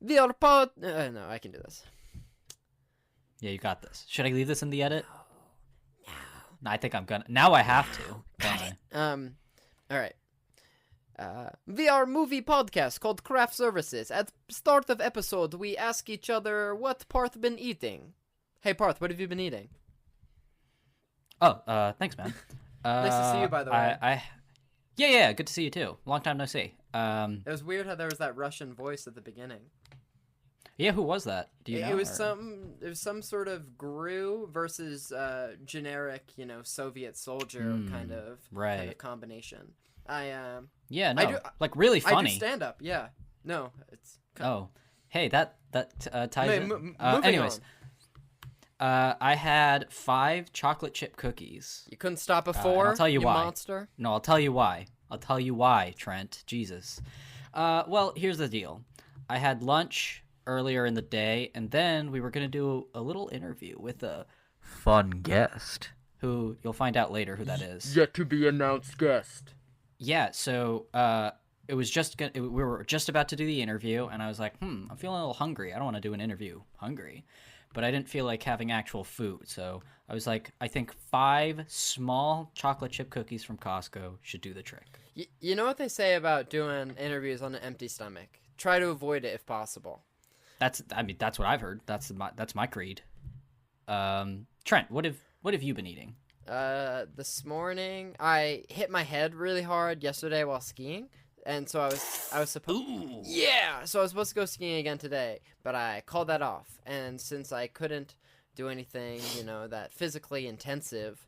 We are no, I can do this. Yeah, you got this. Should I leave this in the edit? No. No, I think I'm gonna. Now I have to. Got it. All right. We are a movie podcast called Craft Services. At start of episode, we ask each other what Parth been eating. Hey Parth, what have you been eating? Oh, thanks, man. Nice to see you, by the way. Yeah, good to see you too. Long time no see. It was weird how there was that Russian voice at the beginning. Yeah, who was that? Do you know? It was some sort of GRU versus generic, Soviet soldier kind of combination. Yeah, no, like really funny. I do stand up. Yeah, no, it's. Oh, hey, that ties in. Anyways. On. I had 5 chocolate chip cookies. You couldn't stop at 4? I'll tell you why. Monster? No, I'll tell you why. I'll tell you why, Trent. Jesus. Well, here's the deal. I had lunch earlier in the day, and then we were going to do a little interview with a fun guest, who you'll find out later who that is. Yet to be announced guest. Yeah, so it was we were just about to do the interview, and I was like, I'm feeling a little hungry. I don't want to do an interview hungry. But I didn't feel like having actual food, so I was like, I think 5 small chocolate chip cookies from Costco should do the trick. You know what they say about doing interviews on an empty stomach? Try to avoid it if possible. That's what I've heard. That's my creed. Trent, what have you been eating? This morning I hit my head really hard yesterday while skiing. And so I was supposed so I was supposed to go skiing again today, but I called that off. And since I couldn't do anything, that physically intensive,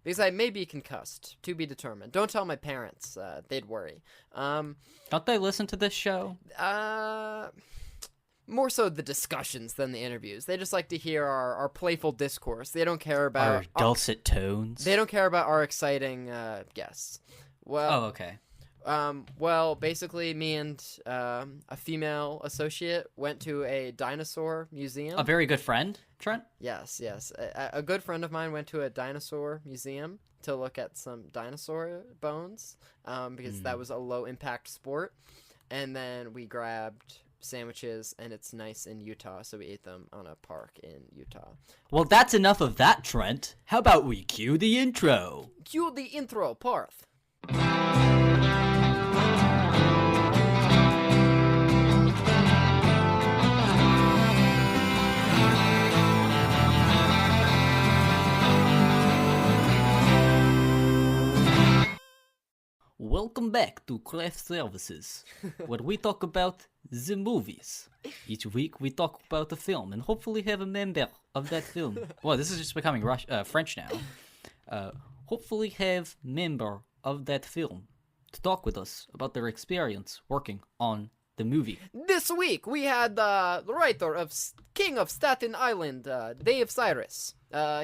because I may be concussed, to be determined. Don't tell my parents, they'd worry. Don't they listen to this show? More so the discussions than the interviews. They just like to hear our playful discourse. They don't care about our dulcet tones. They don't care about our exciting guests. Well, okay. Well, basically, me and a female associate went to a dinosaur museum. A very good friend, Trent? Yes. A good friend of mine went to a dinosaur museum to look at some dinosaur bones, because that was a low-impact sport. And then we grabbed sandwiches, and it's nice in Utah, so we ate them on a park in Utah. Well, that's enough of that, Trent. How about we cue the intro? Cue the intro, Parth. Welcome back to Craft Services, where we talk about the movies. Each week we talk about a film and hopefully have a member of that film. Well, this is just becoming French now. Hopefully have member of that film to talk with us about their experience working on the movie. This week we had the writer of King of Staten Island, Dave Sirus.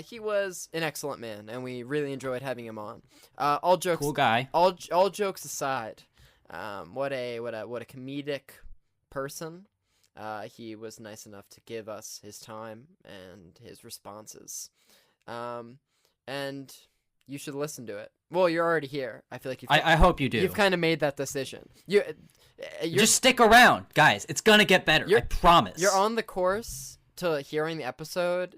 He was an excellent man, and we really enjoyed having him on. All jokes, cool guy. All jokes aside, what a comedic person. He was nice enough to give us his time and his responses. And you should listen to it. Well, you're already here. I feel like I hope you do. You've kind of made that decision. You're just stick around, guys. It's gonna get better. I promise. You're on the course to hearing the episode,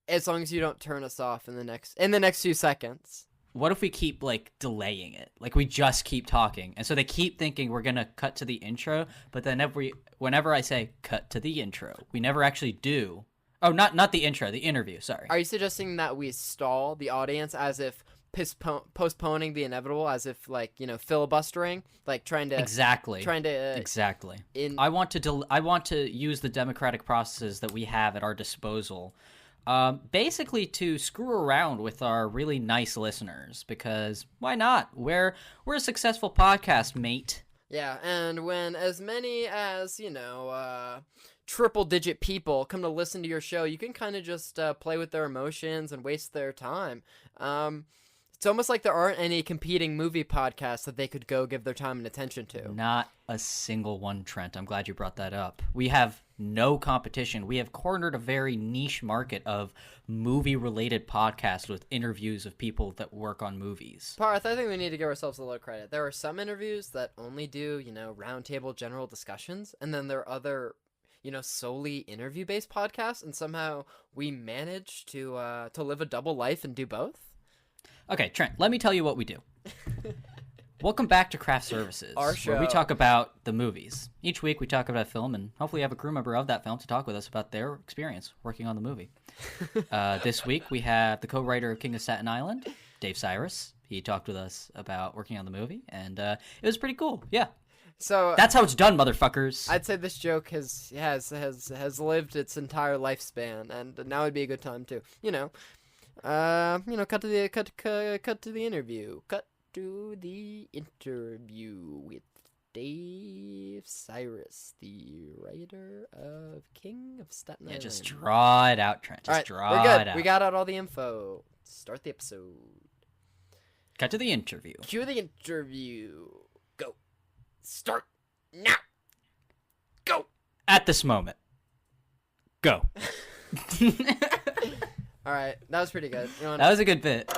as long as you don't turn us off in the next few seconds. What if we keep delaying it? We just keep talking, and so they keep thinking we're gonna cut to the intro, but then whenever I say cut to the intro, we never actually do. Oh, not the intro, the interview. Sorry. Are you suggesting that we stall the audience as if postponing the inevitable, as if filibustering, exactly. I want to use the democratic processes that we have at our disposal, basically to screw around with our really nice listeners, because why not? We're a successful podcast, mate. Yeah, and when as many as triple-digit people come to listen to your show, you can kind of just play with their emotions and waste their time. It's almost like there aren't any competing movie podcasts that they could go give their time and attention to. Not a single one, Trent. I'm glad you brought that up. We have no competition. We have cornered a very niche market of movie-related podcasts with interviews of people that work on movies. Parth, I think we need to give ourselves a little credit. There are some interviews that only do, roundtable general discussions, and then there are other, solely interview-based podcasts, and somehow we manage to live a double life and do both. Okay, Trent, let me tell you what we do. Welcome back to Craft Services, Our show. where we talk about the movies. Each week we talk about a film and hopefully have a crew member of that film to talk with us about their experience working on the movie. This week we have the co-writer of King of Staten Island, Dave Sirus. He talked with us about working on the movie, and it was pretty cool. Yeah. So that's how it's done, motherfuckers. I'd say this joke has lived its entire lifespan, and now would be a good time to, cut to the interview. Cut to the interview with Dave Sirus, the writer of King of Staten Island. Yeah, just draw it out, Trent. Just draw it out. We got out all the info. Start the episode. Cut to the interview. Cue the interview. Go. Start now. Go. At this moment. Go. All right, that was pretty good. That was a good bit.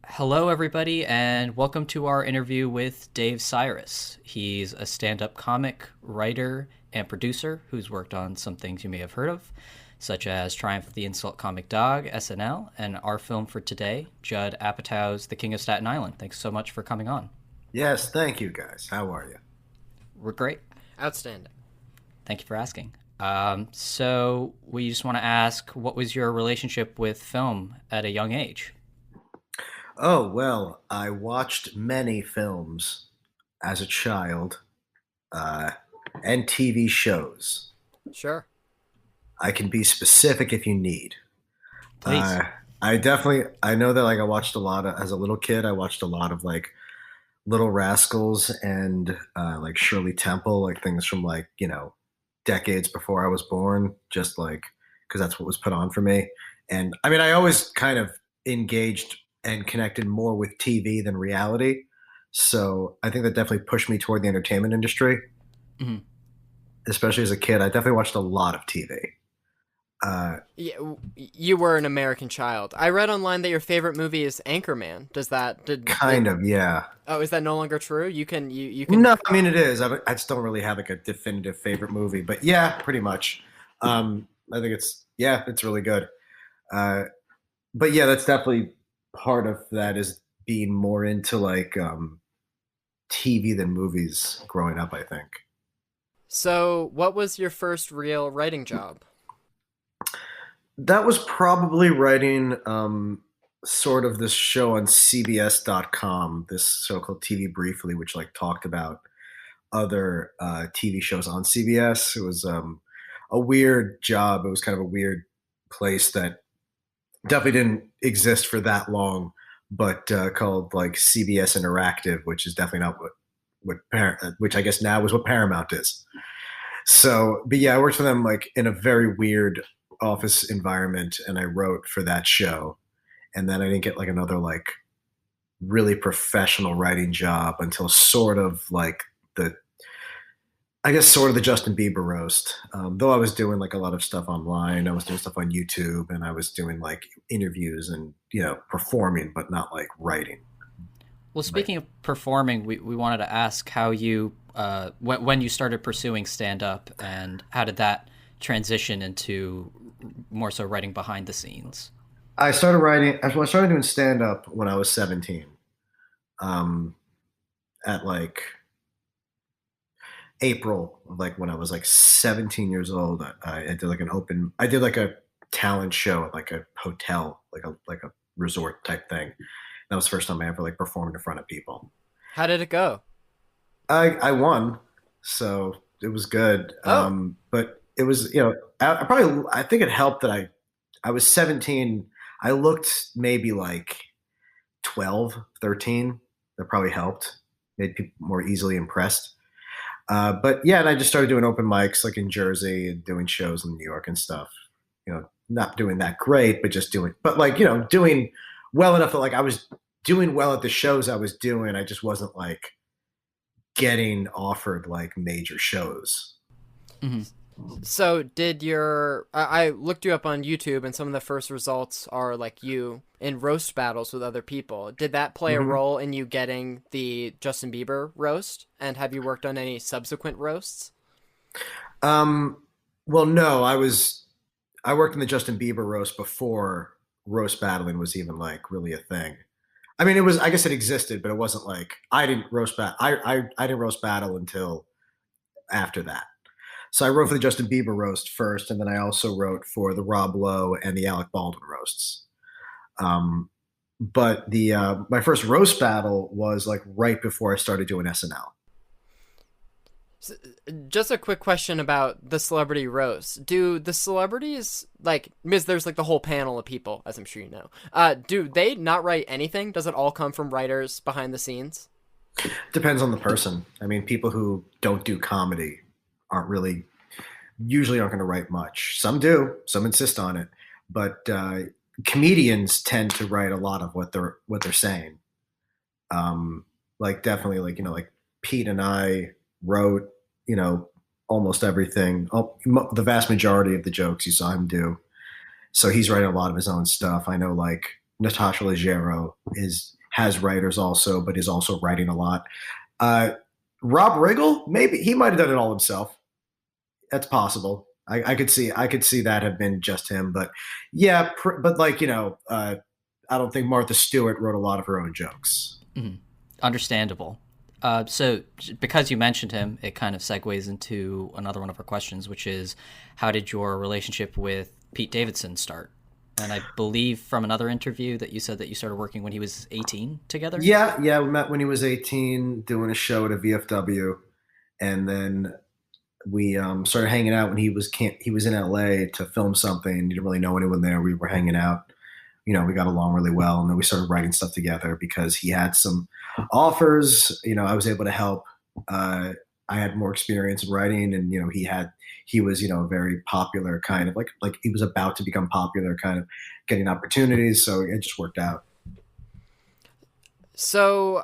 Hello, everybody, and welcome to our interview with Dave Sirus. He's a stand-up comic, writer, and producer who's worked on some things you may have heard of, such as Triumph of the Insult Comic Dog, SNL, and our film for today, Judd Apatow's The King of Staten Island. Thanks so much for coming on. Yes, thank you, guys. How are you? We're great. Outstanding. Thank you for asking. So we just want to ask, what was your relationship with film at a young age? Oh, well, I watched many films as a child and TV shows. Sure. I can be specific if you need. Please. I know that I watched a lot of, as a little kid, I watched a lot of Little Rascals and Shirley Temple, things from decades before I was born, just because that's what was put on for me. And I mean, I always kind of engaged and connected more with TV than reality. So I think that definitely pushed me toward the entertainment industry. Mm-hmm. Especially as a kid, I definitely watched a lot of TV. Yeah, you were an American child. I read online that your favorite movie is Anchorman. Yeah. Oh, is that no longer true? You can. No, I mean it is. I just don't really have a definitive favorite movie, but yeah, pretty much. I think it's really good. But yeah, that's definitely part of that is being more into TV than movies growing up, I think. So, what was your first real writing job? That was probably writing sort of this show on CBS.com, this so-called TV Briefly, which talked about other TV shows on CBS. It was a weird job. It was kind of a weird place that definitely didn't exist for that long, but called CBS Interactive, which is definitely not which I guess now is what Paramount is. So, but yeah, I worked for them in a very weird office environment, and I wrote for that show. And then I didn't get another really professional writing job until sort of the Justin Bieber roast. Though I was doing a lot of stuff online. I was doing stuff on YouTube, and I was doing interviews and performing, but not writing. Well, speaking of performing, we wanted to ask how you when you started pursuing stand-up, and how did that transition into more so writing behind the scenes? I started doing stand-up when I was 17. At April of when I was 17 years old, I did I did a talent show at a hotel, like a resort type thing. That was the first time I ever performed in front of people. How did it go? I won, so it was good. Oh. But it was, I think it helped that I was 17. I looked maybe 12, 13. That probably helped. made people more easily impressed. But yeah, and I just started doing open mics like in Jersey and doing shows in New York and stuff. Not doing that great, but just doing, but like, doing well enough that like I was doing well at the shows I was doing. I just wasn't like getting offered like major shows. Mm-hmm. So did I looked you up on YouTube, and some of the first results are like you in roast battles with other people. Did that play a role in you getting the Justin Bieber roast? And have you worked on any subsequent roasts? Well, no, I worked in the Justin Bieber roast before roast battling was even like really a thing. I mean, I guess it existed, but it wasn't like I didn't roast I didn't roast battle until after that. So I wrote for the Justin Bieber roast first, and then I also wrote for the Rob Lowe and the Alec Baldwin roasts. But the my first roast battle was like right before I started doing SNL. Just a quick question about the celebrity roast. Do the celebrities, like, because there's like the whole panel of people, as I'm sure you know, do they not write anything? Does it all come from writers behind the scenes? Depends on the person. I mean, people who don't do comedy usually aren't going to write much. Some do, some insist on it, but comedians tend to write a lot of what they're saying. Like definitely, like like Pete and I wrote almost everything. The vast majority of the jokes you saw him do. So he's writing a lot of his own stuff. I know like Natasha Leggero has writers also, but is also writing a lot. Rob Riggle, maybe he might have done it all himself. That's possible. I could see that have been just him, but yeah, but like I don't think Martha Stewart wrote a lot of her own jokes. Mm-hmm. Understandable. So because you mentioned him, it kind of segues into another one of our questions, which is, how did your relationship with Pete Davidson start? And I believe from another interview that you said that you started working when he was 18 together? Yeah, we met when he was 18 doing a show at a VFW, and then we started hanging out when he was in LA to film something. He didn't really know anyone there. We were hanging out. We got along really well, and then we started writing stuff together because he had some offers. I was able to help. I had more experience in writing, and he was a very popular kind of like he was about to become popular, kind of getting opportunities. So it just worked out. So,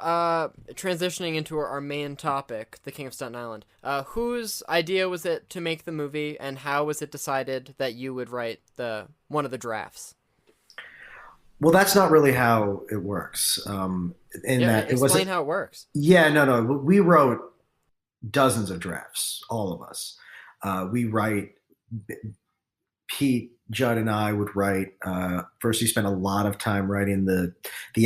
transitioning into our main topic, the King of Staten Island, whose idea was it to make the movie, and how was it decided that you would write one of the drafts? Well, that's not really how it works. Explain how it works. Yeah, no. We wrote dozens of drafts, all of us. We write. Pete, Judd, and I would write. First, you spend a lot of time writing the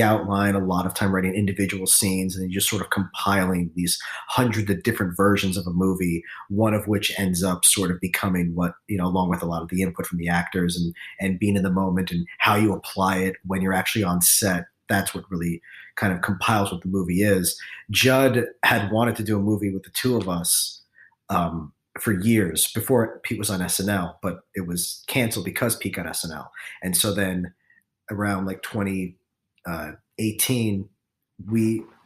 outline, a lot of time writing individual scenes, and you're just sort of compiling these hundreds of different versions of a movie. One of which ends up sort of becoming what along with a lot of the input from the actors and being in the moment and how you apply it when you're actually on set. That's what really kind of compiles what the movie is. Judd had wanted to do a movie with the two of us. For years before Pete was on SNL, but it was canceled because Pete got SNL. And so then around like 2018,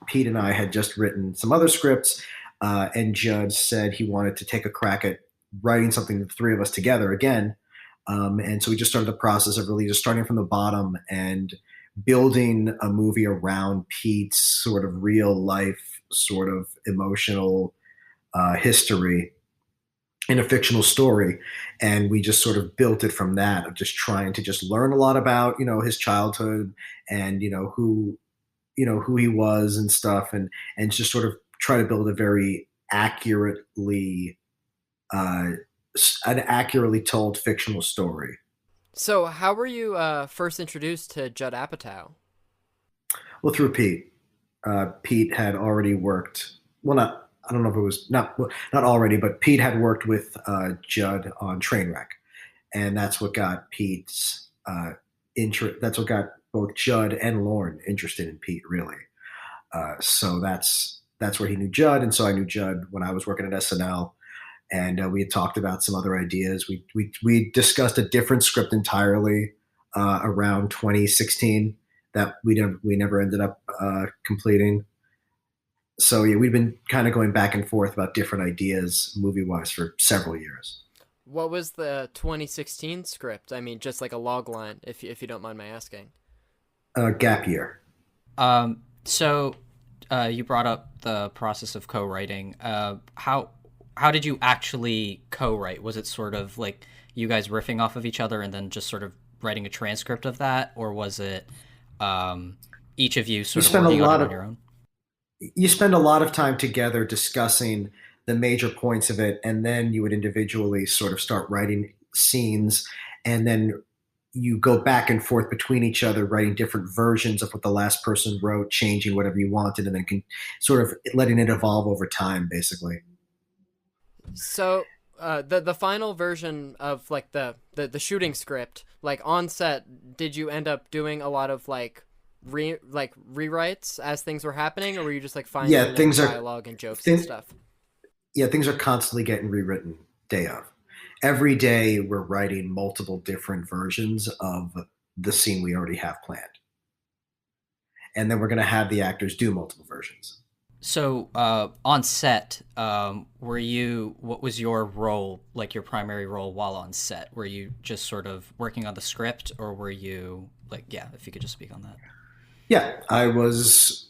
Pete and I had just written some other scripts, and Judd said he wanted to take a crack at writing something, the three of us together again. And so we just started the process of really just starting from the bottom and building a movie around Pete's sort of real life, sort of emotional history in a fictional story. And we just sort of built it from that, of just trying to just learn a lot about, his childhood and, who he was and stuff. And just sort of try to build a very accurately, an accurately told fictional story. So how were you first introduced to Judd Apatow? Well, through Pete. Pete had already worked, I don't know if it was not already, but Pete had worked with Judd on Trainwreck, and that's what got Pete's interest. That's what got both Judd and Lorne interested in Pete, really. So that's where he knew Judd, and so I knew Judd when I was working at SNL, and we had talked about some other ideas. We discussed a different script entirely around 2016 that we never ended up completing. So yeah, we've been kind of going back and forth about different ideas movie wise for several years. What was the 2016 script? I mean, just like a log line, if you don't mind my asking. Gap year. So you brought up the process of co-writing. How did you actually co-write? Was it sort of like you guys riffing off of each other and then just sort of writing a transcript of that, or was it each of you You sort of spend a working on lot it on of your own? you spend a lot of time together discussing the major points of it, and then you would individually sort of start writing scenes, and then you go back and forth between each other, writing different versions of what the last person wrote, changing whatever you wanted, and then sort of letting it evolve over time, basically. So, the final version of like the shooting script, like on set, did you end up doing a lot of like rewrites as things were happening, or were you just like fine Yeah, tuning dialogue and jokes and things stuff? yeah, things are constantly getting rewritten day of. Every day we're writing multiple different versions of the scene we already have planned. And then we're going to have the actors do multiple versions. So on set, were you? What was your role, like your primary role while on set? Were you just sort of working on the script, or were you like, yeah? If you could just speak on that. Yeah, I was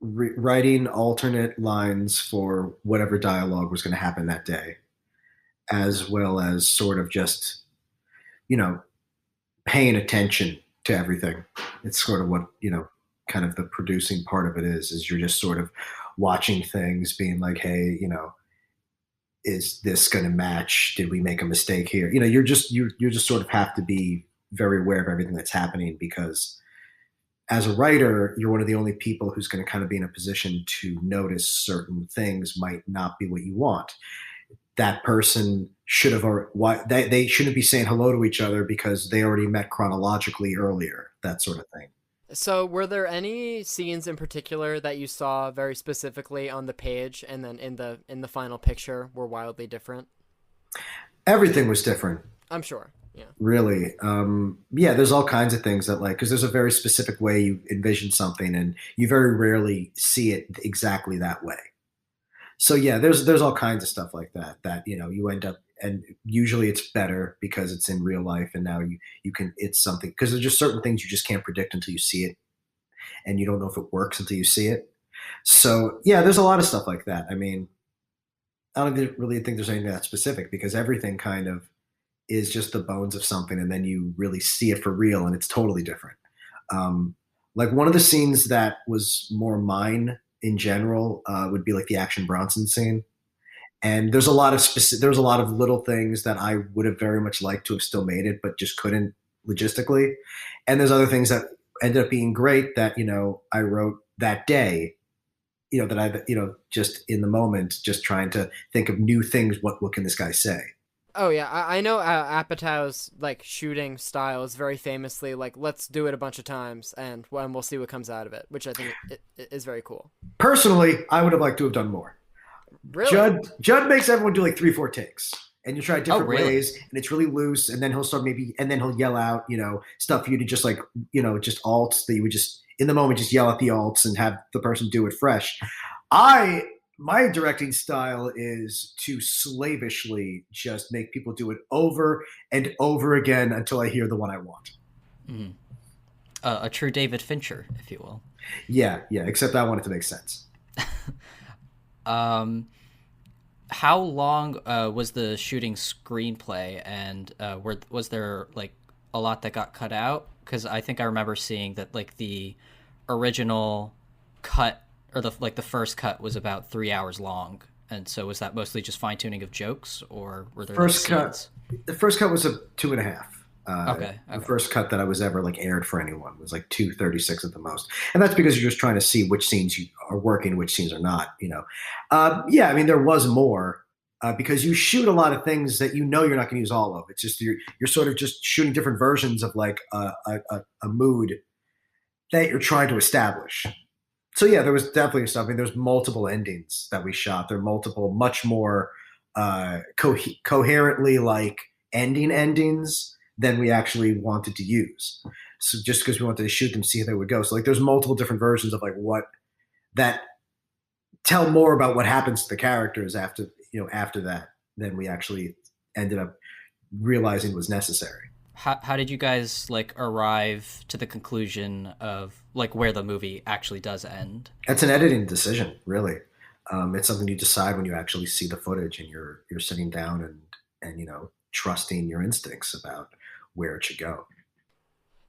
writing alternate lines for whatever dialogue was going to happen that day, as well as sort of just, you know, paying attention to everything. It's sort of what, kind of the producing part of it is you're just sort of watching things, being like, hey, is this going to match? Did we make a mistake here? You're just sort of have to be very aware of everything that's happening, because as a writer, you're one of the only people who's going to kind of be in a position to notice certain things might not be what you want. That person should have, or why they shouldn't be saying hello to each other because they already met chronologically earlier, that sort of thing. So, were there any scenes in particular that you saw very specifically on the page, and then in the final picture were wildly different? Everything was different, I'm sure. Yeah. really. Yeah, there's all kinds of things that, like, because there's a very specific way you envision something, and you very rarely see it exactly that way. So yeah, there's all kinds of stuff like that you end up, and usually it's better because it's in real life, and now you can, it's something, because there's just certain things you just can't predict until you see it, and you don't know if it works until you see it. So yeah, there's a lot of stuff like that. I mean, I don't really think there's anything that specific, because everything kind of is just the bones of something, and then you really see it for real, and it's totally different. Um, like one of the scenes that was more mine in general would be like the Action Bronson scene, and there's a lot of little things that I would have very much liked to have still made it, but just couldn't logistically. And there's other things that ended up being great that I wrote that day. That I just in the moment, just trying to think of new things. What can this guy say? Oh yeah, I know Apatow's like shooting style is very famously like let's do it a bunch of times and we'll see what comes out of it, which I think it is very cool. Personally, I would have liked to have done more. Really? Judd makes everyone do like 3-4 takes, and you try Oh, different really? ways, and it's really loose. And then he'll start and then he'll yell out, stuff for you to just like, just alts that you would just in the moment just yell at the alts and have the person do it fresh. My directing style is to slavishly just make people do it over and over again until I hear the one I want. Mm. A true David Fincher, if you will. Yeah, except I want it to make sense. Um, how long was the shooting screenplay, and was there like a lot that got cut out? Because I think I remember seeing that like the original cut, or the first cut, was about 3 hours long, and so was that mostly just fine tuning of jokes, or were there First like, cut. scenes? The first cut was a 2.5. Okay, The okay. first cut that I was ever like aired for anyone was like 2:36 at the most, and that's because you're just trying to see which scenes you are working, which scenes are not. Yeah, I mean there was more because you shoot a lot of things that you're not going to use all of. It's just you're sort of just shooting different versions of like a mood that you're trying to establish. So yeah, there was definitely stuff. I mean, there's multiple endings that we shot. There are multiple, much more coherently like endings than we actually wanted to use. So just because we wanted to shoot them, see how they would go. So like, there's multiple different versions of like what that tell more about what happens to the characters after that than we actually ended up realizing was necessary. How did you guys like arrive to the conclusion of like where the movie actually does end? It's an editing decision, really. It's something you decide when you actually see the footage and you're sitting down and trusting your instincts about where it should go.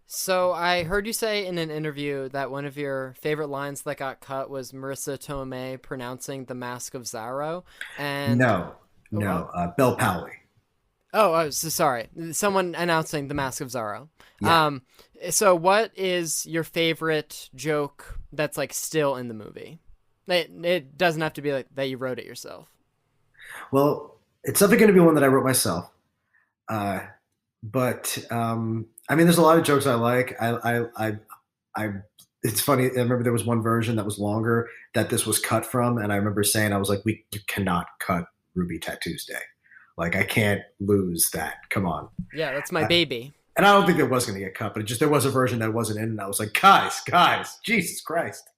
So I heard you say in an interview that one of your favorite lines that got cut was Marissa Tomei pronouncing the Mask of Zorro. And No, Bel Powley. oh, I was so sorry. Someone announcing the Mask of Zorro. Yeah. So what is your favorite joke that's like still in the movie? It doesn't have to be like that you wrote it yourself. Well, it's definitely going to be one that I wrote myself. But I mean, there's a lot of jokes I like. It's funny. I remember there was one version that was longer that this was cut from, and I remember saying, I was like, you cannot cut Ruby Tattoos Day. Like, I can't lose that. Come on. Yeah, that's my baby. And I don't think it was going to get cut, but there was a version that wasn't in, and I was like, guys, Jesus Christ.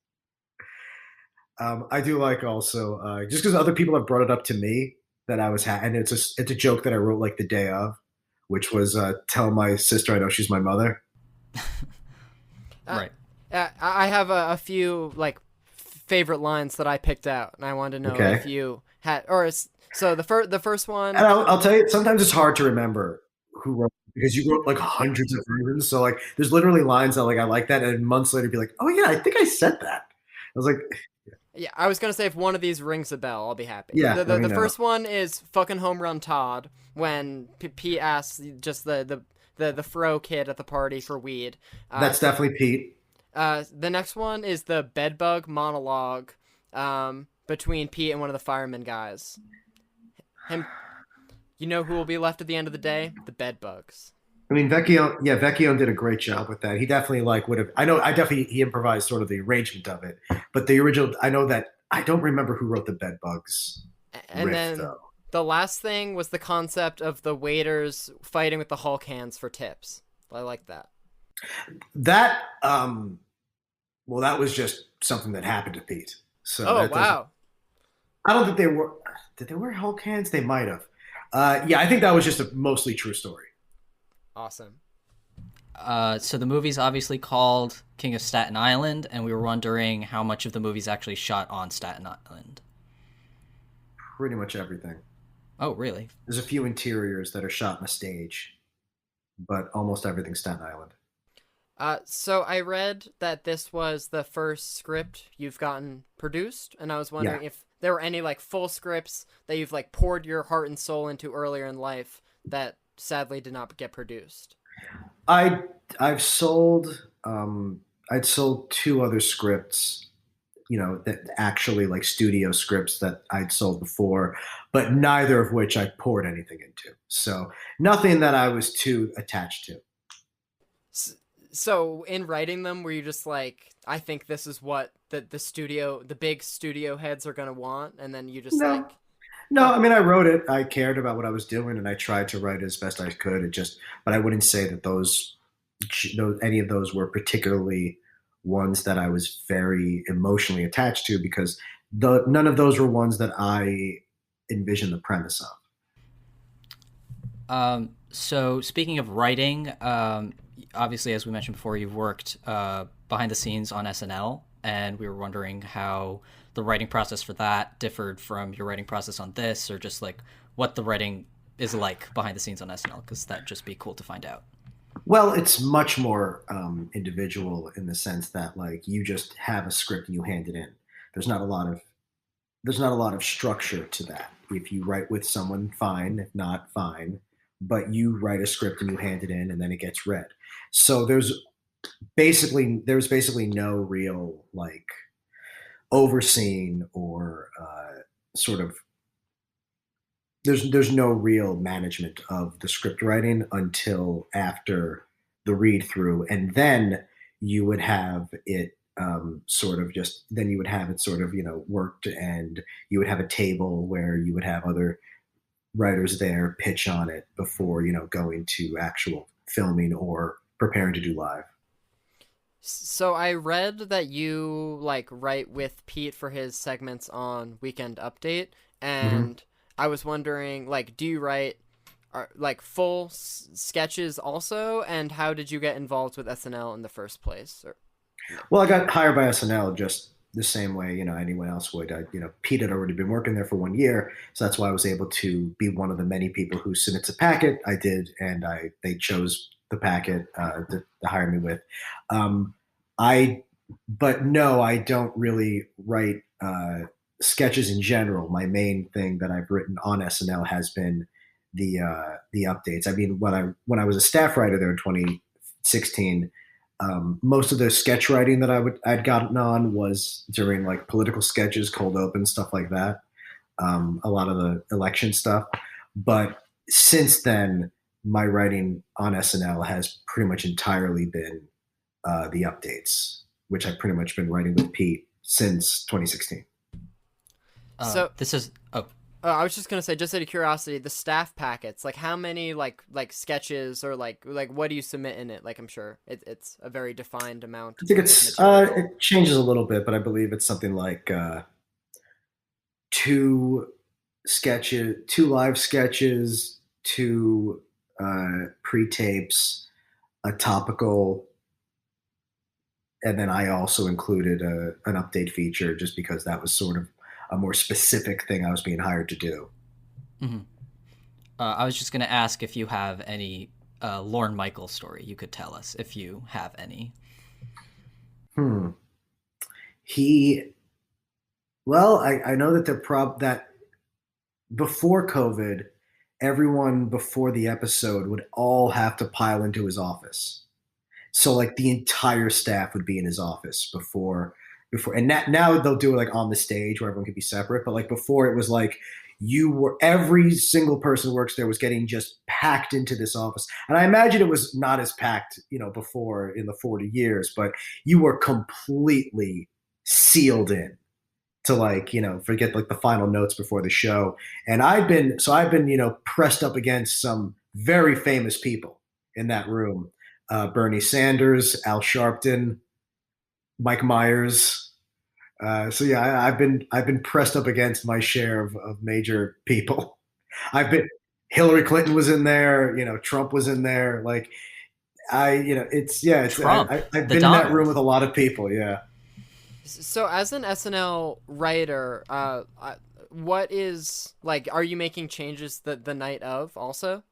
I do like also, just because other people have brought it up to me that I was, and it's a joke that I wrote like the day of, which was tell my sister I know she's my mother. Right. I have a few like favorite lines that I picked out, and I wanted to know if you had, so the first one. And I'll tell you, sometimes it's hard to remember who wrote it because you wrote like hundreds of versions. So like, there's literally lines that like I like that, and months later be like, oh yeah, I think I said that. I was like, yeah, I was gonna say if one of these rings a bell, I'll be happy. Yeah, the first one is fucking home run Todd when Pete asks just the fro kid at the party for weed. That's definitely Pete. The next one is the bedbug monologue between Pete and one of the fireman guys. You know who will be left at the end of the day? The bedbugs. I mean, Vecchio did a great job with that. He definitely he improvised sort of the arrangement of it, but the original, I don't remember who wrote the bedbugs and riff, then though. The last thing was the concept of the waiters fighting with the Hulk hands for tips. I like that. That, well, that was just something that happened to Pete. So wow. I don't think did they wear Hulk hands? They might have. Yeah, I think that was just a mostly true story. Awesome. So the movie's obviously called King of Staten Island, and we were wondering how much of the movie's actually shot on Staten Island. Pretty much everything. Oh, really? There's a few interiors that are shot on a stage, but almost everything's Staten Island. So I read that this was the first script you've gotten produced, and I was wondering if there were any like full scripts that you've like poured your heart and soul into earlier in life that sadly did not get produced. I've sold I'd sold 2 other scripts, that actually like studio scripts that I'd sold before, but neither of which I poured anything into. So nothing that I was too attached to. So in writing them, were you just like, I think this is what the big studio heads are going to want, and then you just No, I mean, I wrote it. I cared about what I was doing, and I tried to write it as best I could. But I wouldn't say that any of those were particularly ones that I was very emotionally attached to, because none of those were ones that I envisioned the premise of. So speaking of writing, obviously, as we mentioned before, you've worked behind the scenes on SNL, and we were wondering how the writing process for that differed from your writing process on this, or just like what the writing is like behind the scenes on SNL, because that'd just be cool to find out. Well, it's much more individual in the sense that like you just have a script and you hand it in. There's not a lot of structure to that. If you write with someone, fine. If not, fine. But you write a script and you hand it in, and then it gets read. So there's basically no real like overseeing or sort of there's no real management of the script writing until after the read through, and then you would have it worked, and you would have a table where you would have other writers there pitch on it before going to actual filming or preparing to do live. So I read that you like write with Pete for his segments on Weekend Update, Hmm. and I was wondering, like, do you write like full sketches also, and how did you get involved with SNL in the first place? Or like, Well, I got hired by SNL just the same way, anyone else would. Pete had already been working there for 1 year, so that's why I was able to be one of the many people who submits a packet. I did, and they chose the packet to hire me with. Um, I, but no, I don't really write sketches in general. My main thing that I've written on SNL has been the updates. I mean, when I was a staff writer there in 2016, most of the sketch writing that I'd gotten on was during like political sketches, cold open, stuff like that. A lot of the election stuff. But since then, my writing on SNL has pretty much entirely been the updates, which I've pretty much been writing with Pete since 2016. so This is oh, I was just gonna say, just out of curiosity, the staff packets, like how many like sketches or like what do you submit in it? Like I'm sure it's a very defined amount I think of material. it changes a little bit, but I believe it's something like two two live sketches, two pre-tapes, a topical, and then I also included an update feature just because that was sort of a more specific thing I was being hired to do. mhm. I was just gonna ask if you have any Lorne Michaels story you could tell us, if you have any. Hmm. He, well, I know that that before COVID, everyone before the episode would all have to pile into his office. So like the entire staff would be in his office and now they'll do it like on the stage where everyone could be separate. But like before it was like every single person who works there was getting just packed into this office. And I imagine it was not as packed, before in the 40 years, but you were completely sealed in to like, forget like the final notes before the show. And I've been, pressed up against some very famous people in that room. Bernie Sanders, Al Sharpton, Mike Myers. So yeah, I've been pressed up against my share of major people. I've been Hillary Clinton was in there, Trump was in there. Like it's yeah, it's Trump, I've the been in that room Donald. with a lot of people. Yeah. So as an SNL writer, what is like? Are you making changes the night of also?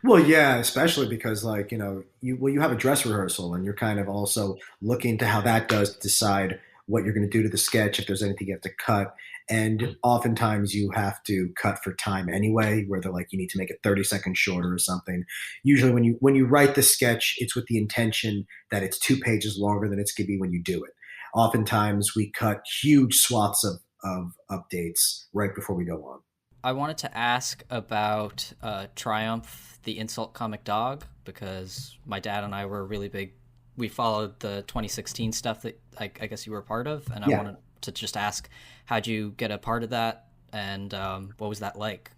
Well, yeah, especially because like, you have a dress rehearsal and you're kind of also looking to how that does to decide what you're going to do to the sketch, if there's anything you have to cut. And oftentimes you have to cut for time anyway, where they're like, you need to make it 30 seconds shorter or something. Usually when you write the sketch, it's with the intention that it's 2 pages longer than it's going to be when you do it. Oftentimes we cut huge swaths of updates right before we go on. I wanted to ask about Triumph, the insult comic dog, because my dad and I were really big. We followed the 2016 stuff that I guess you were a part of, and I Yeah. wanted to just ask, how'd you get a part of that, and what was that like?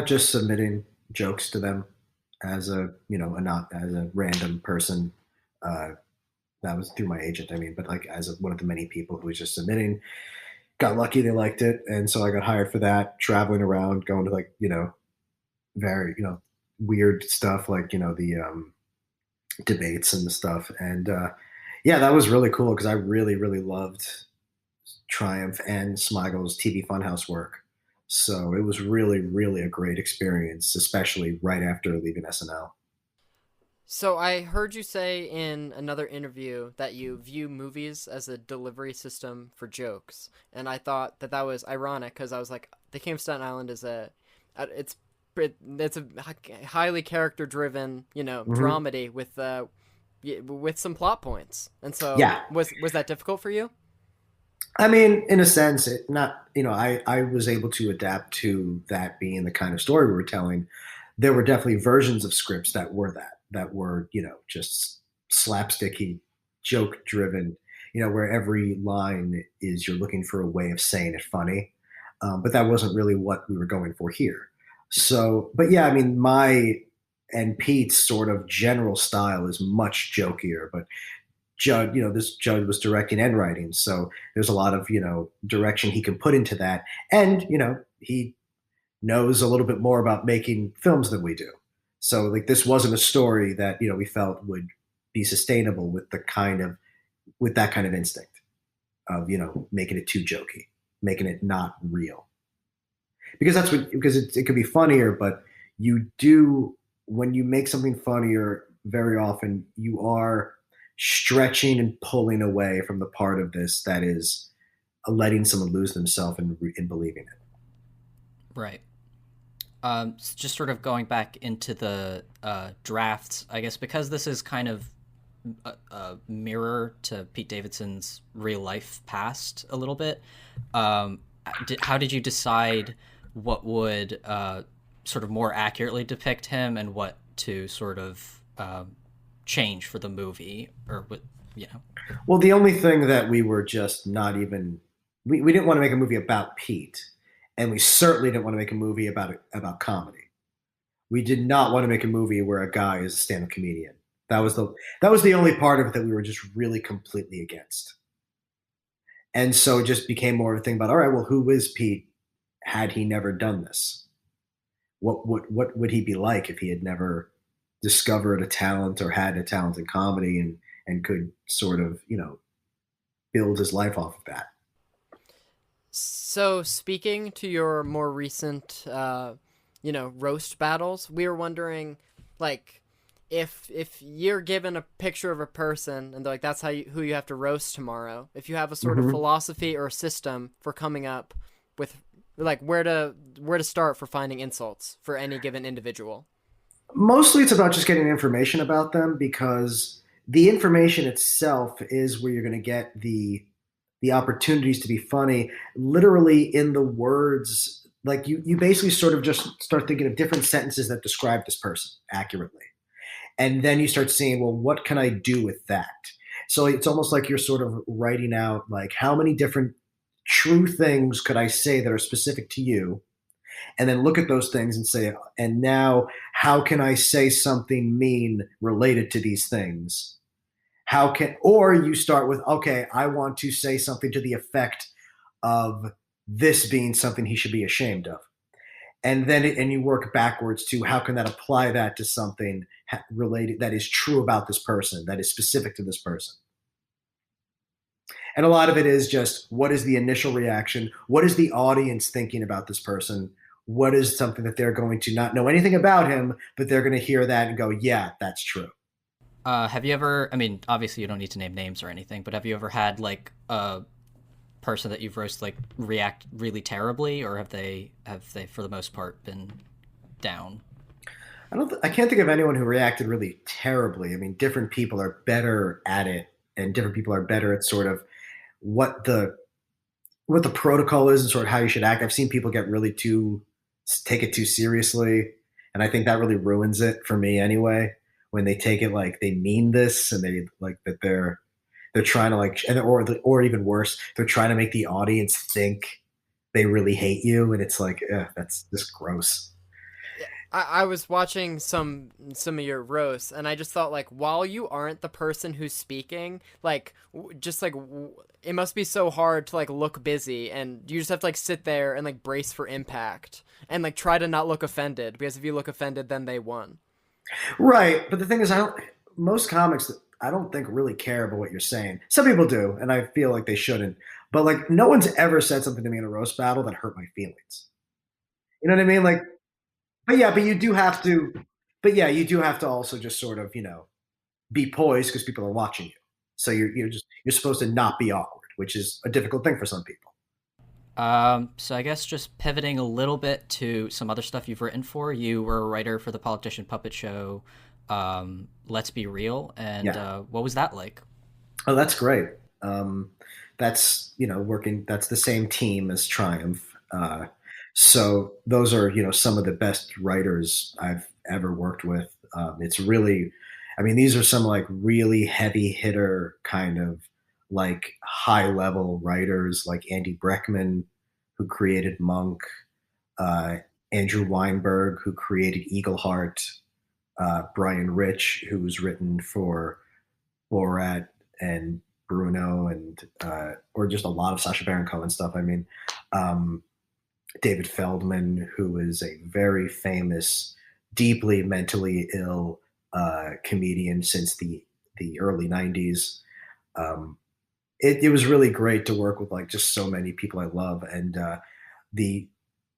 Just submitting jokes to them as not as a random person. Uh, that was through my agent. I mean, but like as one of the many people who was just submitting. Got lucky, they liked it, and so I got hired for that. Traveling around, going to like very weird stuff like the debates and the stuff, and yeah, that was really cool because I really really loved Triumph and Smigel's TV Funhouse work. So it was really, really a great experience, especially right after leaving SNL. So I heard you say in another interview that you view movies as a delivery system for jokes, and I thought that was ironic because I was like, The King of Staten Island is it's a highly character driven Hmm. dramedy with some plot points, and so Yeah, was that difficult for you? I mean, in a sense, it not I was able to adapt to that being the kind of story we were telling. There were definitely versions of scripts that were just slapsticky, joke driven. Where every line is you're looking for a way of saying it funny, but that wasn't really what we were going for here. So, but yeah, I mean, my and Pete's sort of general style is much jokier, but Judd, this Judd was directing and writing, so there's a lot of direction he can put into that, and he knows a little bit more about making films than we do. So like this wasn't a story that we felt would be sustainable with that kind of instinct of making it too jokey, making it not real. Because it could be funnier, but when you make something funnier, very often you are stretching and pulling away from the part of this that is letting someone lose themselves in believing it. Right. So just sort of going back into the drafts, I guess, because this is kind of a mirror to Pete Davidson's real life past a little bit. How did you decide what would sort of more accurately depict him and what to sort of change for the movie, or what? Well, the only thing that we were just not even we didn't want to make a movie about Pete, and we certainly didn't want to make a movie about comedy. We did not want to make a movie where a guy is a stand-up comedian. That was the only part of it that we were just really completely against. And so it just became more of a thing about, all right, well, who is Pete had he never done this? What would he be like if he had never discovered a talent or had a talent in comedy and could sort of, build his life off of that? So speaking to your more recent, roast battles, we were wondering, like, if you're given a picture of a person and they're like, that's who you have to roast tomorrow, if you have a sort of philosophy or a system for coming up with, like, where to start for finding insults for any given individual. Mostly it's about just getting information about them, because the information itself is where you're going to get the opportunities to be funny, literally in the words. Like you basically sort of just start thinking of different sentences that describe this person accurately. And then you start seeing, well, what can I do with that? So it's almost like you're sort of writing out, like, how many different true things could I say that are specific to you? And then look at those things and say, and now how can I say something mean related to these things? Or you start with, okay, I want to say something to the effect of this being something he should be ashamed of. And then you work backwards to how can that apply that to something related that is true about this person, that is specific to this person. And a lot of it is just, what is the initial reaction? What is the audience thinking about this person? What is something that they're going to not know anything about him, but they're going to hear that and go, yeah, that's true. Have you ever, I mean, obviously you don't need to name names or anything, but have you ever had like a person that you've roasted like react really terribly, or have they for the most part been down? I can't think of anyone who reacted really terribly. I mean, different people are better at it, and different people are better at sort of what the protocol is and sort of how you should act. I've seen people take it too seriously, and I think that really ruins it for me anyway. When they take it like they mean this, and they like that they're trying to like, or even worse, they're trying to make the audience think they really hate you, and it's like, that's just gross. I was watching some of your roasts, and I just thought, like, while you aren't the person who's speaking, like, it must be so hard to like look busy, and you just have to like sit there and like brace for impact and like try to not look offended, because if you look offended, then they won. Right, but the thing is, most comics, I don't think, really care about what you're saying. Some people do, and I feel like they shouldn't. But like, no one's ever said something to me in a roast battle that hurt my feelings. You know what I mean? Like, but you do have to. But yeah, you do have to also just sort of, be poised, because people are watching you. So you're supposed to not be awkward, which is a difficult thing for some people. So I guess just pivoting a little bit to some other stuff you've written for. You were a writer for the Politician Puppet Show, Let's Be Real, and what was that like? Oh, that's great. That's that's the same team as Triumph. So those are some of the best writers I've ever worked with. It's really, I mean, these are some like really heavy hitter kind of like high level writers, like Andy Breckman, who created Monk, Andrew Weinberg, who created Eagleheart, Brian Rich, who's written for Borat, and Bruno and or just a lot of Sacha Baron Cohen stuff. I mean, David Feldman, who is a very famous, deeply mentally ill comedian since the early '90s. It was really great to work with like just so many people I love, and the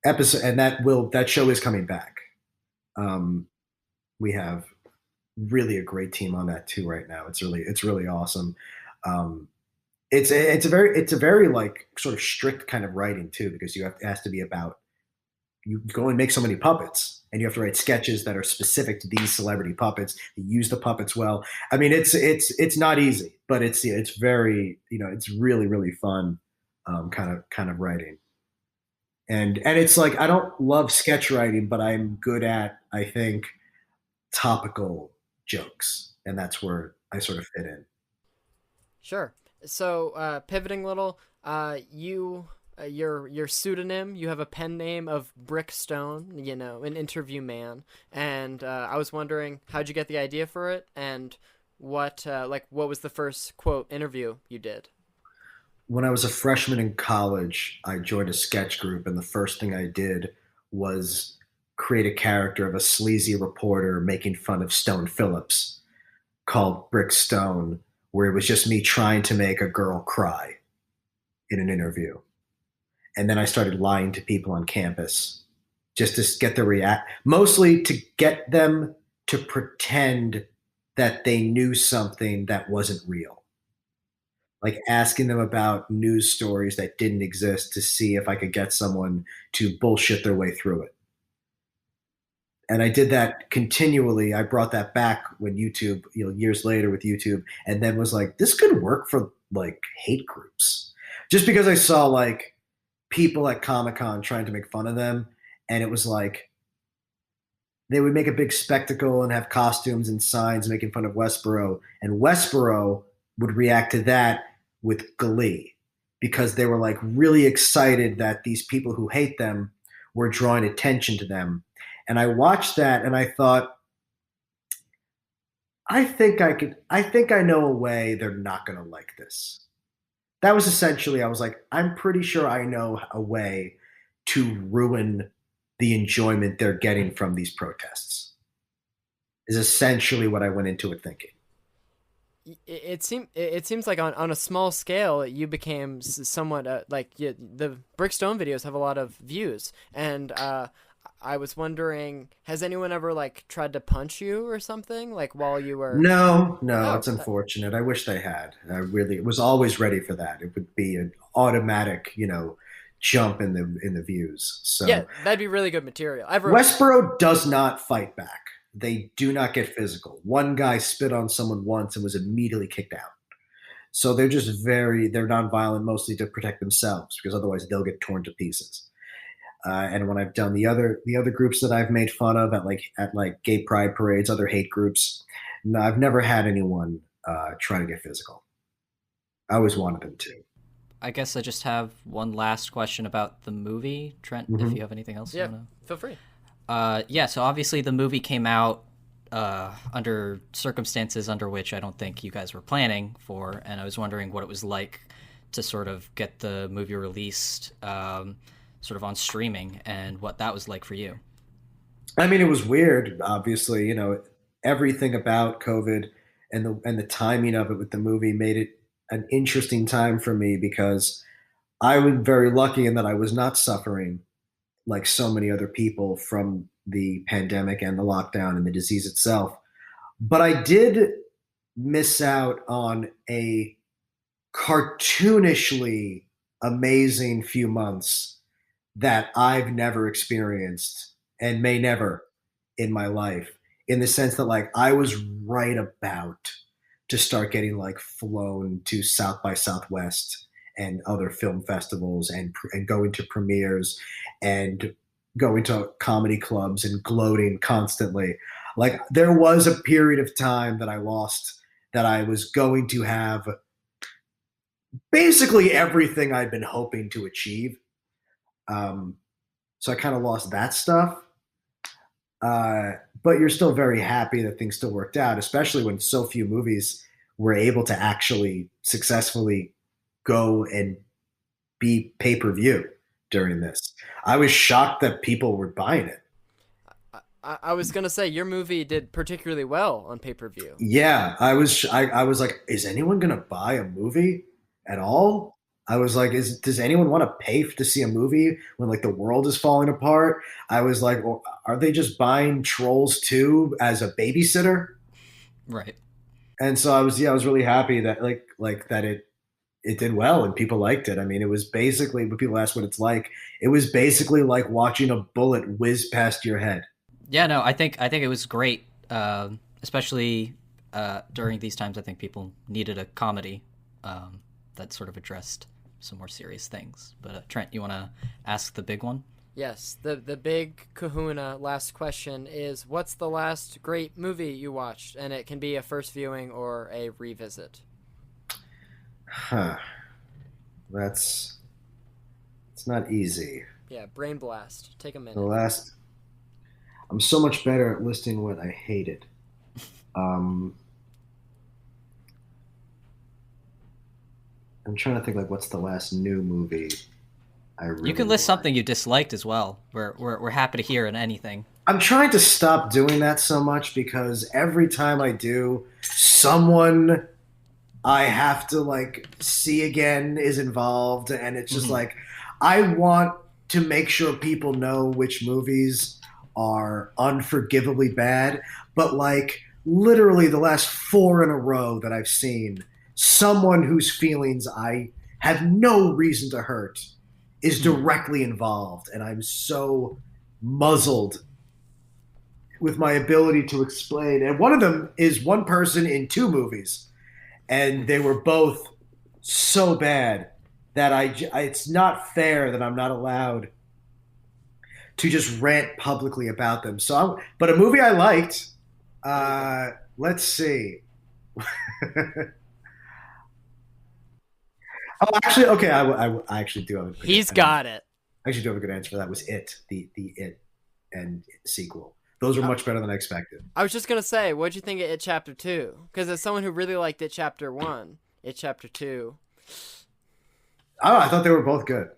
episode and that show is coming back. We have really a great team on that too right now. It's really awesome. It's a very like sort of strict kind of writing too, because it has to be about, you can only make so many puppets, and you have to write sketches that are specific to these celebrity puppets. You use the puppets well. I mean, it's not easy, but it's very, it's really fun, kind of writing. And it's like, I don't love sketch writing, but I'm good at, I think, topical jokes, and that's where I sort of fit in. Sure. So, pivoting a little, your pseudonym, you have a pen name of Brickstone, an interview man, and I was wondering, how'd you get the idea for it, and what was the first quote interview you did? When I was a freshman in college, I joined a sketch group, and the first thing I did was create a character of a sleazy reporter making fun of Stone Phillips called Brick Stone, where it was just me trying to make a girl cry in an interview. And then I started lying to people on campus just to get the mostly to get them to pretend that they knew something that wasn't real. Like asking them about news stories that didn't exist to see if I could get someone to bullshit their way through it. And I did that continually. I brought that back when YouTube, years later with YouTube, and then was like, this could work for like hate groups. Just because I saw like people at Comic-Con trying to make fun of them, and it was like they would make a big spectacle and have costumes and signs making fun of Westboro, and Westboro would react to that with glee because they were like really excited that these people who hate them were drawing attention to them. And I watched that and I thought, I think I know a way they're not going to like this. That was essentially, I was like, I'm pretty sure I know a way to ruin the enjoyment they're getting from these protests, is essentially what I went into it thinking. It seems like on a small scale you became somewhat the Brickstone videos have a lot of views, and I was wondering, has anyone ever like tried to punch you or something like while you were? No, it's unfortunate. I wish they had. I really was always ready for that. It would be an automatic, jump in the views. So yeah, that'd be really good material. Westboro does not fight back. They do not get physical. One guy spit on someone once and was immediately kicked out. So they're just they're nonviolent mostly to protect themselves, because otherwise they'll get torn to pieces. And when I've done the other groups that I've made fun of at gay pride parades, other hate groups, no, I've never had anyone try to get physical. I always wanted them to. I guess I just have one last question about the movie, Trent. Mm-hmm. If you have anything else, yeah, feel free. So obviously the movie came out under circumstances under which I don't think you guys were planning for, and I was wondering what it was like to sort of get the movie released sort of on streaming, and what that was like for you. I mean, it was weird, obviously. Everything about COVID and the timing of it with the movie made it an interesting time for me, because I was very lucky in that I was not suffering like so many other people from the pandemic and the lockdown and the disease itself. But I did miss out on a cartoonishly amazing few months that I've never experienced and may never in my life, in the sense that like I was right about to start getting like flown to South by Southwest and other film festivals and going to premieres and going to comedy clubs and gloating constantly. Like there was a period of time that I lost, that I was going to have basically everything I'd been hoping to achieve. So I kind of lost that stuff. But you're still very happy that things still worked out, especially when so few movies were able to actually successfully go and be pay-per-view during this. I was shocked that people were buying it. I was gonna say your movie did particularly well on pay-per-view. Yeah, I was like, is anyone gonna buy a movie at all? I was like, does anyone want to pay to see a movie when like the world is falling apart? I was like, well, are they just buying Trolls 2 as a babysitter? Right. And so I was really happy that like that it did well and people liked it. I mean, it was basically, when people ask what it's like, it was basically like watching a bullet whiz past your head. Yeah, no, I think it was great, especially during these times. I think people needed a comedy that sort of addressed some more serious things. But Trent, you want to ask the big one? Yes, the big kahuna last question is, what's the last great movie you watched? And it can be a first viewing or a revisit. Huh. It's not easy. Yeah, brain blast. Take a minute. I'm so much better at listing what I hated. I'm trying to think like what's the last new movie I really You can list liked. something you disliked as well. We're happy to hear in anything. I'm trying to stop doing that so much because every time I do, someone I have to like see again is involved, and it's just like I want to make sure people know which movies are unforgivably bad, but like literally the last 4 in a row that I've seen, someone whose feelings I have no reason to hurt is directly involved, and I'm so muzzled with my ability to explain. And one of them is one person in 2 movies, and they were both so bad that it's not fair that I'm not allowed to just rant publicly about them. But a movie I liked, let's see. Oh, actually, okay. I actually do have a good He's got it. I actually do have a good answer for that. Was It, the It and sequel. Those were much better than I expected. I was just gonna say, what'd you think of It Chapter 2? Because as someone who really liked It Chapter 1, It Chapter 2. Oh, I thought they were both good.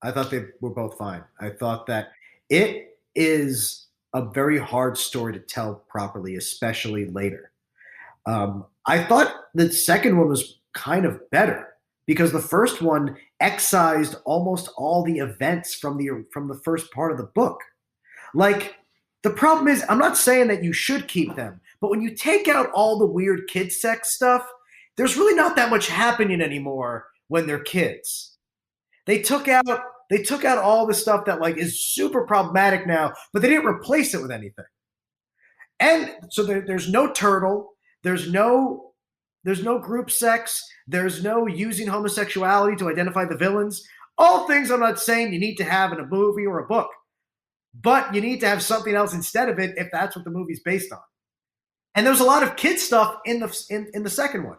I thought they were both fine. I thought that it is a very hard story to tell properly, especially later. I thought the second one was kind of better because the first one excised almost all the events from the first part of the book. Like, the problem is, I'm not saying that you should keep them, but when you take out all the weird kid sex stuff, there's really not that much happening anymore when they're kids. They took out all the stuff that like is super problematic now, but they didn't replace it with anything. And so there's no turtle, there's no group sex, there's no using homosexuality to identify the villains. All things I'm not saying you need to have in a movie or a book. But you need to have something else instead of it if that's what the movie's based on. And there's a lot of kid stuff in the second one.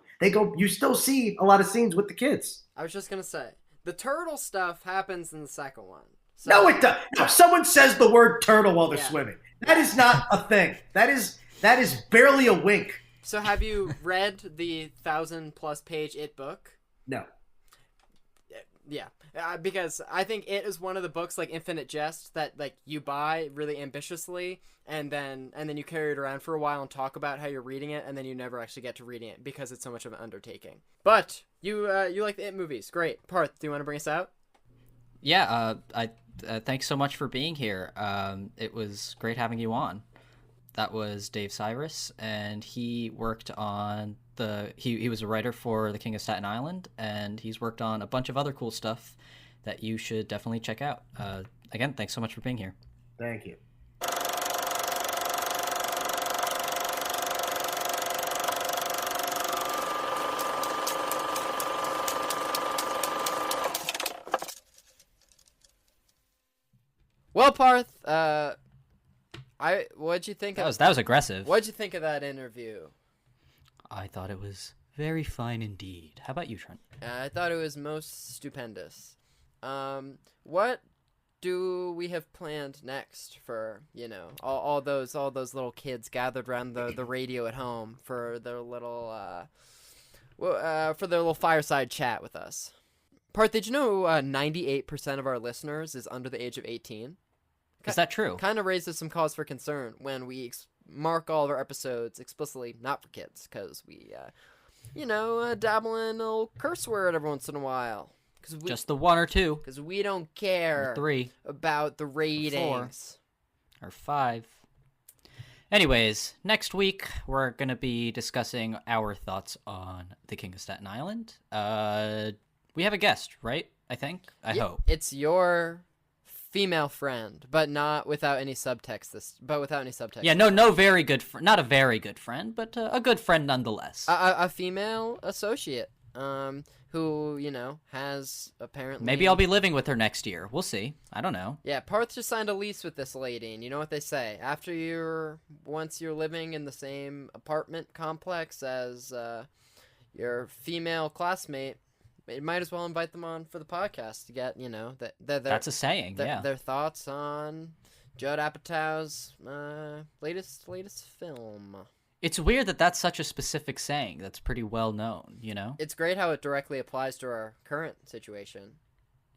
You still see a lot of scenes with the kids. I was just gonna say, the turtle stuff happens in the second one. So, No, it does. No, someone says the word turtle while they're swimming. That is not a thing. That is barely a wink. So have you read the 1,000+ page It book? No. Yeah, because I think It is one of the books like Infinite Jest that like you buy really ambitiously and then you carry it around for a while and talk about how you're reading it, and then you never actually get to reading it because it's so much of an undertaking. But you like the It movies, great. Parth, do you want to bring us out? Yeah, thanks so much for being here. It was great having you on. That was Dave Sirus, and he worked on he was a writer for The King of Staten Island, and he's worked on a bunch of other cool stuff that you should definitely check out. Again, thanks so much for being here. Thank you. Well, Parth, what'd you think That was aggressive. What'd you think of that interview? I thought it was very fine indeed. How about you, Trent? I thought it was most stupendous. What do we have planned next for, all those little kids gathered around the radio at home for their little for their little fireside chat with us. Parth, did you know 98% of our listeners is under the age of 18? Is that true? Kind of raises some cause for concern when we mark all of our episodes explicitly not for kids, because we, dabble in a little curse word every once in a while. Just the 1 or 2. Because we don't care 3 about the ratings. 4 or 5. Anyways, next week we're going to be discussing our thoughts on The King of Staten Island. We have a guest, right? I think? I hope. It's your female friend, but not without any subtext. Yeah, no very good not a very good friend, but a good friend nonetheless. A female associate. Who, has apparently... Maybe I'll be living with her next year. We'll see. I don't know. Yeah, Parth just signed a lease with this lady, and you know what they say. Once you're living in the same apartment complex as your female classmate, you might as well invite them on for the podcast to get, that's a saying, their thoughts on Judd Apatow's latest film. It's weird that that's such a specific saying that's pretty well known, It's great how it directly applies to our current situation.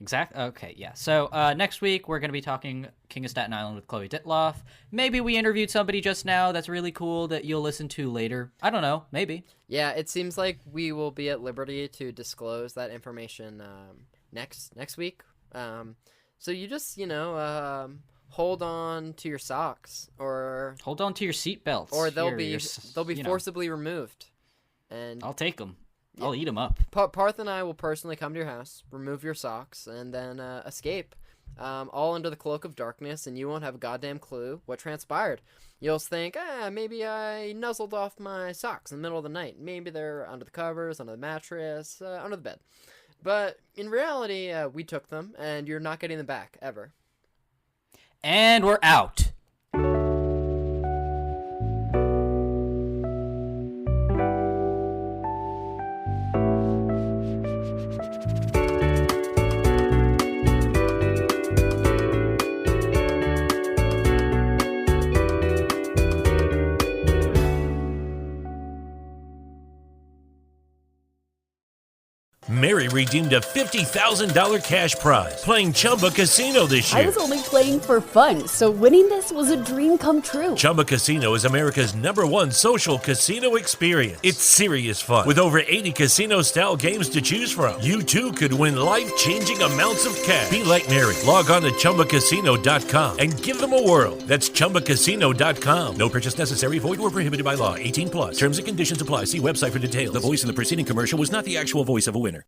Exactly. Okay, yeah. So next week, we're going to be talking King of Staten Island with Chloe Ditloff. Maybe we interviewed somebody just now that's really cool that you'll listen to later. I don't know. Maybe. Yeah, it seems like we will be at liberty to disclose that information next week. So you just, hold on to your socks, or hold on to your seatbelts, or they'll be forcibly removed. And I'll take them. Yeah. I'll eat them up. Parth and I will personally come to your house, remove your socks, and then escape, all under the cloak of darkness, and you won't have a goddamn clue what transpired. You'll think, maybe I nuzzled off my socks in the middle of the night. Maybe they're under the covers, under the mattress, under the bed. But in reality, we took them, and you're not getting them back, ever. And we're out. Mary redeemed a $50,000 cash prize playing Chumba Casino this year. I was only playing for fun, so winning this was a dream come true. Chumba Casino is America's #1 social casino experience. It's serious fun. With over 80 casino-style games to choose from, you too could win life-changing amounts of cash. Be like Mary. Log on to ChumbaCasino.com and give them a whirl. That's ChumbaCasino.com. No purchase necessary. Void where prohibited by law. 18+. Terms and conditions apply. See website for details. The voice in the preceding commercial was not the actual voice of a winner.